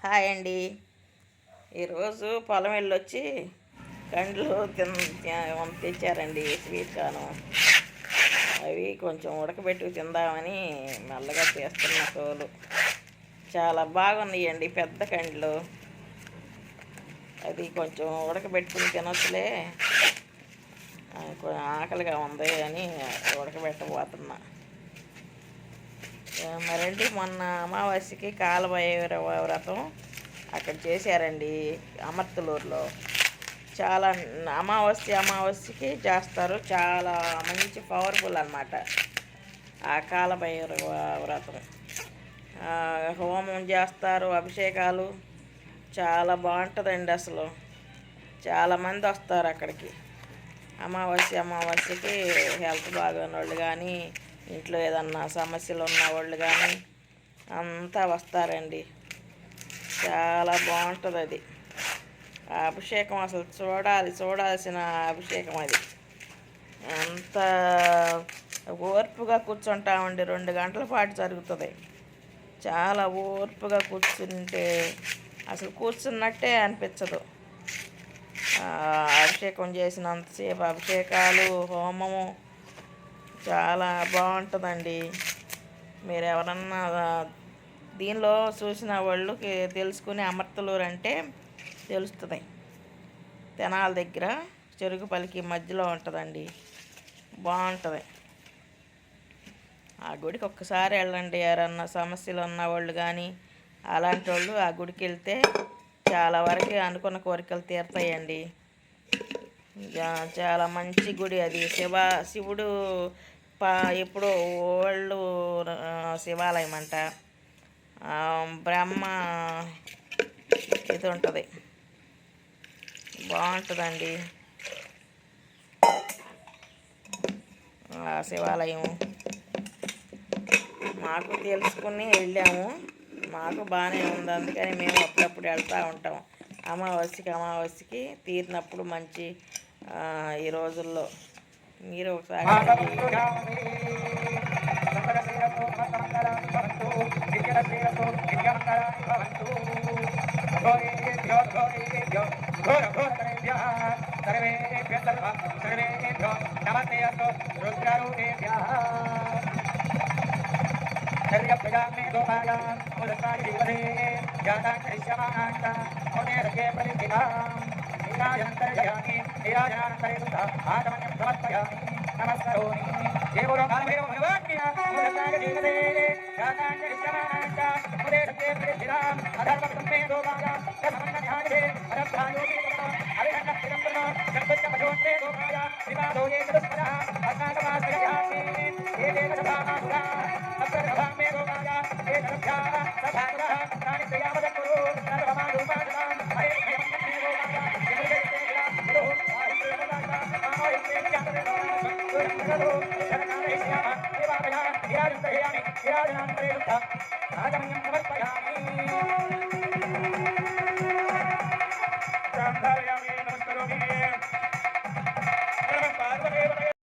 Hi అండి. ఈరోజు పొలం వెళ్ళొచ్చి కండ్లు తెచ్చారండి స్వీట్ కార్న్. అవి కొంచెం ఉడకబెట్టి తిందామని మెల్లగా తీస్తున్న తోలు. చాలా బాగున్నాయండి పెద్ద కండ్లు. అది కొంచెం ఉడకబెట్టుకుని తినొచ్చులే, ఆకలిగా ఉంది అని ఉడకబెట్టబోతున్నా. మరండి మొన్న అమావాస్యకి కాలభైరవ వ్రతం అక్కడ చేశారండి అమర్తలూరులో. చాలా అమావాస్యకి చేస్తారు. చాలా మంచి పవర్ఫుల్ అన్నమాట ఆ కాలభైరవ వ్రతం. హోమం చేస్తారు, అభిషేకాలు. చాలా బాగుంటుందండి. అసలు చాలామంది వస్తారు అక్కడికి. అమావాస్యకి హెల్త్ బాగోని వాళ్ళు కానీ, ఇంట్లో ఏదన్నా సమస్యలు ఉన్న వాళ్ళు కానీ అంతా వస్తారండి. చాలా బాగుంటుంది అది. ఆ అభిషేకం అసలు చూడాల్సిన అభిషేకం అది. అంత ఓర్పుగా కూర్చుంటామండి. 2 గంటల పాటు జరుగుతుంది. చాలా ఓర్పుగా కూర్చుంటే అసలు కూర్చున్నట్టే అనిపించదు. అభిషేకం చేసినంతసేపు అభిషేకాలు, హోమము చాలా బాగుంటుందండి. మీరు ఎవరన్నా దీనిలో చూసిన వాళ్ళకి తెలుసుకుని అమర్తలూరు అంటే తెలుస్తుంది. తెనాల దగ్గర చెరుకుపల్లికి మధ్యలో ఉంటుందండి. బాగుంటుంది. ఆ గుడికి ఒక్కసారి వెళ్ళండి. ఎవరన్నా సమస్యలు ఉన్నవాళ్ళు కానీ అలాంటి వాళ్ళు ఆ గుడికి వెళ్తే చాలా వరకు అనుకున్న కోరికలు తీరుతాయండి. చాలా మంచి గుడి అది. శివుడు ఎప్పుడు ఓల్డ్ శివాలయం అంట. బ్రహ్మ ఇది ఉంటుంది. బాగుంటుందండి ఆ శివాలయం. మాకు తెలుసుకుని వెళ్ళాము. మాకు బాగానే ఉంది. అందుకని మేము అప్పుడప్పుడు వెళ్తూ ఉంటాం. అమావాస్యకి తీరినప్పుడు మంచి ఈ రోజుల్లో మీరు ఒకసారి